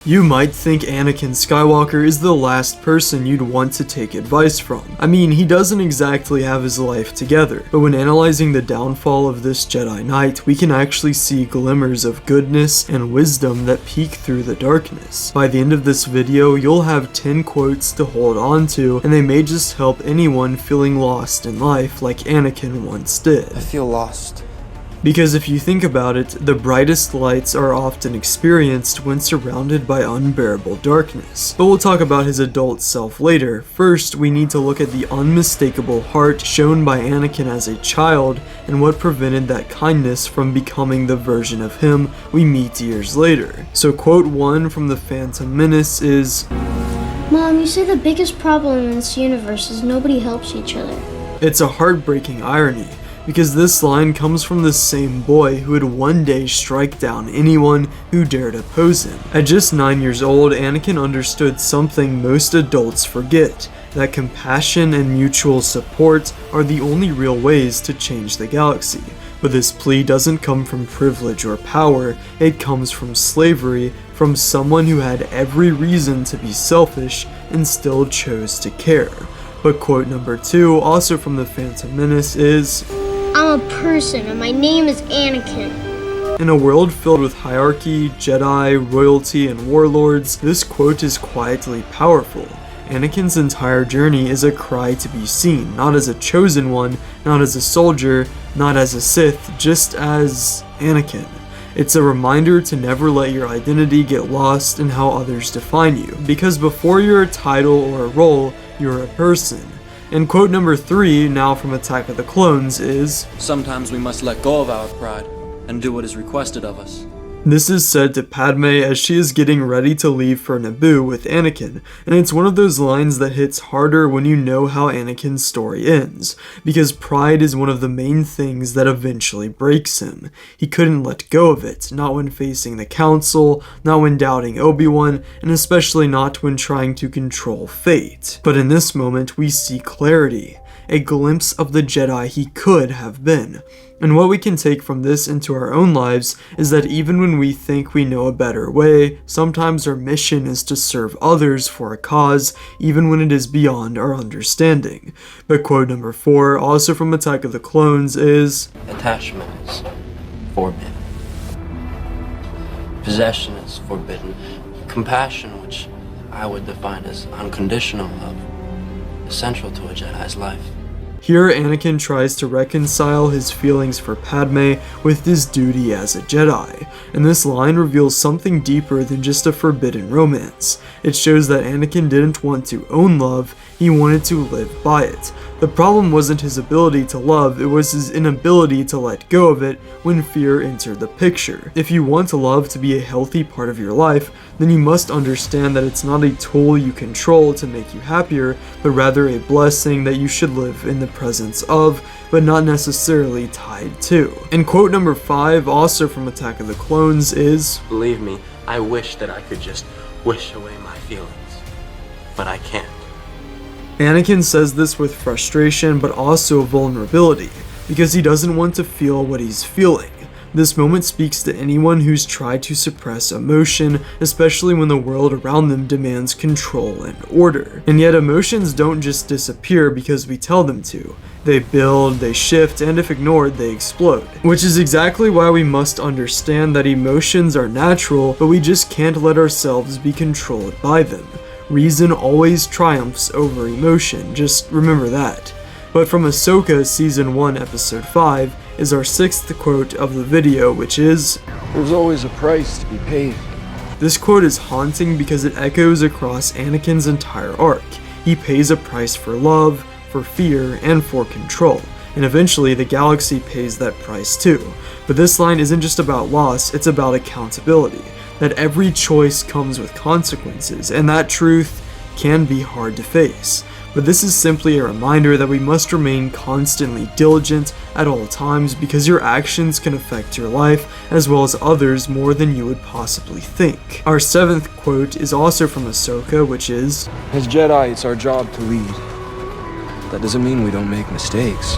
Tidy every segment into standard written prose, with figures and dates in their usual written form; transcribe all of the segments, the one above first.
You might think Anakin Skywalker is the last person you'd want to take advice from. I mean, he doesn't exactly have his life together, but when analyzing the downfall of this Jedi Knight, we can actually see glimmers of goodness and wisdom that peek through the darkness. By the end of this video, you'll have 10 quotes to hold on to, and they may just help anyone feeling lost in life like Anakin once did. I feel lost. Because if you think about it, the brightest lights are often experienced when surrounded by unbearable darkness. But we'll talk about his adult self later. First, we need to look at the unmistakable heart shown by Anakin as a child and what prevented that kindness from becoming the version of him we meet years later. So quote 1 from The Phantom Menace is, "Mom, you say the biggest problem in this universe is nobody helps each other." It's a heartbreaking irony, because this line comes from the same boy who would one day strike down anyone who dared oppose him. At just 9 years old, Anakin understood something most adults forget, that compassion and mutual support are the only real ways to change the galaxy. But this plea doesn't come from privilege or power, it comes from slavery, from someone who had every reason to be selfish and still chose to care. But quote number 2, also from The Phantom Menace, is, "I'm a person and my name is Anakin." In a world filled with hierarchy, Jedi, royalty, and warlords, this quote is quietly powerful. Anakin's entire journey is a cry to be seen, not as a chosen one, not as a soldier, not as a Sith, just as Anakin. It's a reminder to never let your identity get lost in how others define you, because before you're a title or a role, you're a person. And quote number 3, now from Attack of the Clones, is, "Sometimes we must let go of our pride and do what is requested of us." This is said to Padme as she is getting ready to leave for Naboo with Anakin, and it's one of those lines that hits harder when you know how Anakin's story ends, because pride is one of the main things that eventually breaks him. He couldn't let go of it, not when facing the Council, not when doubting Obi-Wan, and especially not when trying to control fate. But in this moment, we see clarity, a glimpse of the Jedi he could have been. And what we can take from this into our own lives is that even when we think we know a better way, sometimes our mission is to serve others for a cause, even when it is beyond our understanding. But quote number 4, also from Attack of the Clones, is, "Attachment is forbidden. Possession is forbidden. Compassion, which I would define as unconditional love, is central to a Jedi's life." Here, Anakin tries to reconcile his feelings for Padme with his duty as a Jedi, and this line reveals something deeper than just a forbidden romance. It shows that Anakin didn't want to own love, he wanted to live by it. The problem wasn't his ability to love, it was his inability to let go of it when fear entered the picture. If you want love to be a healthy part of your life, then you must understand that it's not a tool you control to make you happier, but rather a blessing that you should live in the presence of, but not necessarily tied to. And quote number 5, also from Attack of the Clones, is, Believe me, I wish that I could just wish away my feelings, but I can't. Anakin says this with frustration but also vulnerability, because he doesn't want to feel what he's feeling. This moment speaks to anyone who's tried to suppress emotion, especially when the world around them demands control and order. And yet emotions don't just disappear because we tell them to. They build, they shift, and if ignored, they explode. Which is exactly why we must understand that emotions are natural, but we just can't let ourselves be controlled by them. Reason always triumphs over emotion, just remember that. But from Ahsoka Season 1 Episode 5 is our 6th quote of the video, which is, "There's always a price to be paid." This quote is haunting because it echoes across Anakin's entire arc. He pays a price for love, for fear, and for control, and eventually the galaxy pays that price too. But this line isn't just about loss, it's about accountability. That every choice comes with consequences, and that truth can be hard to face. But this is simply a reminder that we must remain constantly diligent at all times, because your actions can affect your life as well as others more than you would possibly think. Our 7th quote is also from Ahsoka, which is, As Jedi, it's our job to lead. That doesn't mean we don't make mistakes.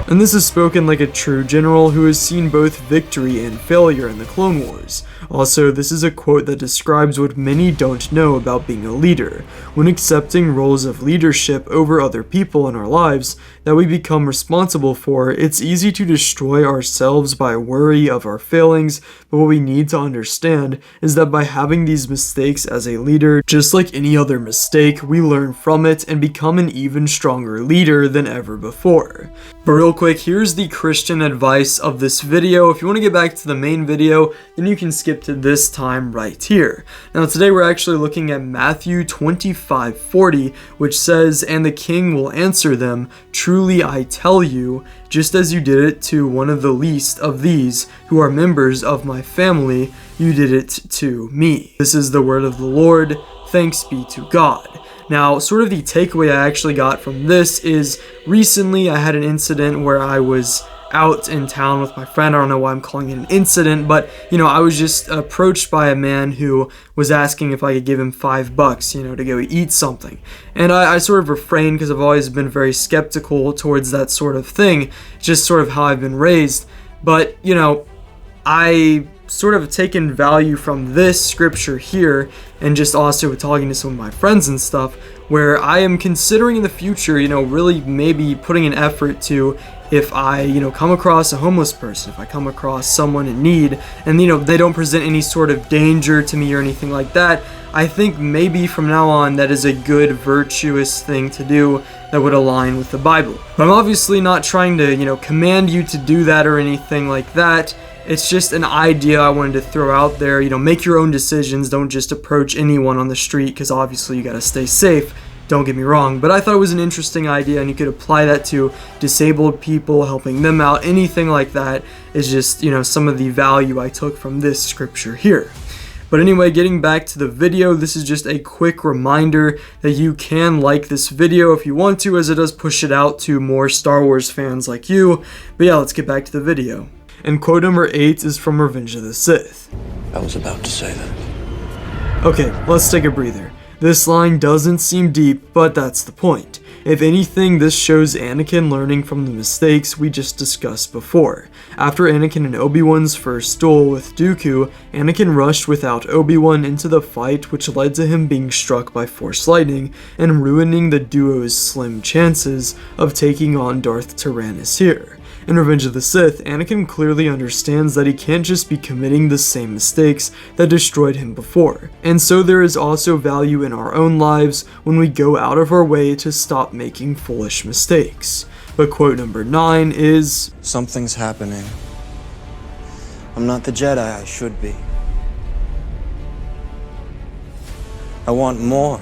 And this is spoken like a true general who has seen both victory and failure in the Clone Wars. Also, this is a quote that describes what many don't know about being a leader. When accepting roles of leadership over other people in our lives that we become responsible for, it's easy to destroy ourselves by worry of our failings, but what we need to understand is that by having these mistakes as a leader, just like any other mistake, we learn from it and become an even stronger leader than ever before. But real quick, here's the Christian advice of this video. If you want to get back to the main video, then you can skip to this time right here. Now today we're actually looking at Matthew 25:40, which says, "And the king will answer them, 'Truly I tell you, just as you did it to one of the least of these who are members of my family, you did it to me.'" This is the word of the Lord. Thanks be to God. Now, sort of the takeaway I actually got from this is recently I had an incident where I was out in town with my friend. I don't know why I'm calling it an incident, but I was just approached by a man who was asking if I could give him $5, to go eat something. And I sort of refrained because I've always been very skeptical towards that sort of thing. It's just sort of how I've been raised. But, I sort of taken value from this scripture here, and just also talking to some of my friends and stuff, where I am considering in the future, really maybe putting an effort to, if I, come across a homeless person, if I come across someone in need, and, they don't present any sort of danger to me or anything like that, I think maybe from now on that is a good, virtuous thing to do that would align with the Bible. But I'm obviously not trying to, command you to do that or anything like that. It's just an idea I wanted to throw out there. Make your own decisions. Don't just approach anyone on the street, because obviously you got to stay safe. Don't get me wrong, but I thought it was an interesting idea, and you could apply that to disabled people, helping them out. Anything like that is just, some of the value I took from this scripture here. But anyway, getting back to the video, this is just a quick reminder that you can like this video if you want to, as it does push it out to more Star Wars fans like you. But yeah, let's get back to the video. And quote number 8 is from Revenge of the Sith. I was about to say that. Okay, let's take a breather. This line doesn't seem deep, but that's the point. If anything, this shows Anakin learning from the mistakes we just discussed before. After Anakin and Obi-Wan's first duel with Dooku, Anakin rushed without Obi-Wan into the fight, which led to him being struck by Force lightning and ruining the duo's slim chances of taking on Darth Tyrannus here. In Revenge of the Sith, Anakin clearly understands that he can't just be committing the same mistakes that destroyed him before, and so there is also value in our own lives when we go out of our way to stop making foolish mistakes. But quote number 9 is, "Something's happening. I'm not the Jedi I should be. I want more.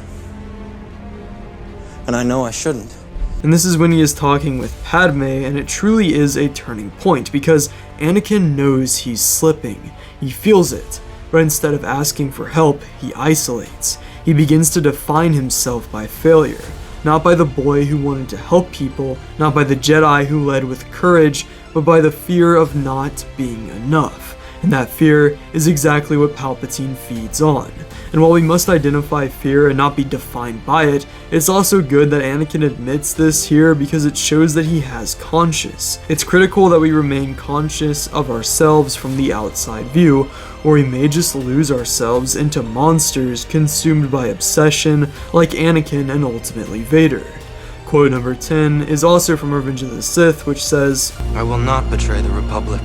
And I know I shouldn't." And this is when he is talking with Padme, and it truly is a turning point, because Anakin knows he's slipping. He feels it, but instead of asking for help, he isolates. He begins to define himself by failure, not by the boy who wanted to help people, not by the Jedi who led with courage, but by the fear of not being enough. And that fear is exactly what Palpatine feeds on. And while we must identify fear and not be defined by it, it's also good that Anakin admits this here, because it shows that he has conscience. It's critical that we remain conscious of ourselves from the outside view, or we may just lose ourselves into monsters consumed by obsession like Anakin and ultimately Vader. Quote number 10 is also from Revenge of the Sith, which says, "I will not betray the Republic."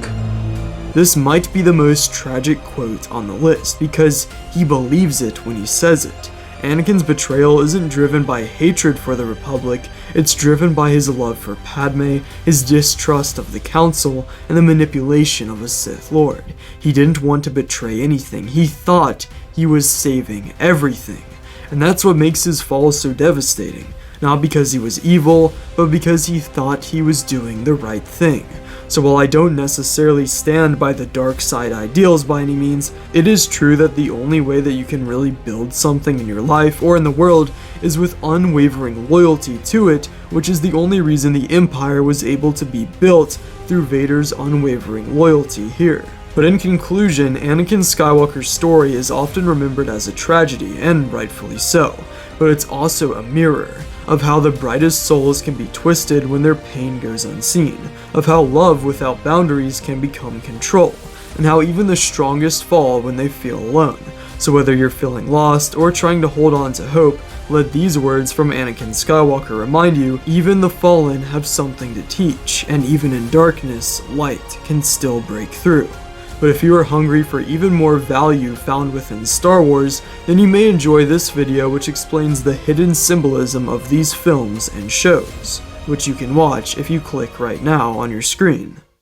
This might be the most tragic quote on the list, because he believes it when he says it. Anakin's betrayal isn't driven by hatred for the Republic, it's driven by his love for Padme, his distrust of the Council, and the manipulation of a Sith Lord. He didn't want to betray anything, he thought he was saving everything. And that's what makes his fall so devastating. Not because he was evil, but because he thought he was doing the right thing. So while I don't necessarily stand by the dark side ideals by any means, it is true that the only way that you can really build something in your life or in the world is with unwavering loyalty to it, which is the only reason the Empire was able to be built, through Vader's unwavering loyalty here. But in conclusion, Anakin Skywalker's story is often remembered as a tragedy, and rightfully so, but it's also a mirror of how the brightest souls can be twisted when their pain goes unseen, of how love without boundaries can become control, and how even the strongest fall when they feel alone. So whether you're feeling lost or trying to hold on to hope, let these words from Anakin Skywalker remind you, even the fallen have something to teach, and even in darkness, light can still break through. But if you are hungry for even more value found within Star Wars, then you may enjoy this video which explains the hidden symbolism of these films and shows, which you can watch if you click right now on your screen.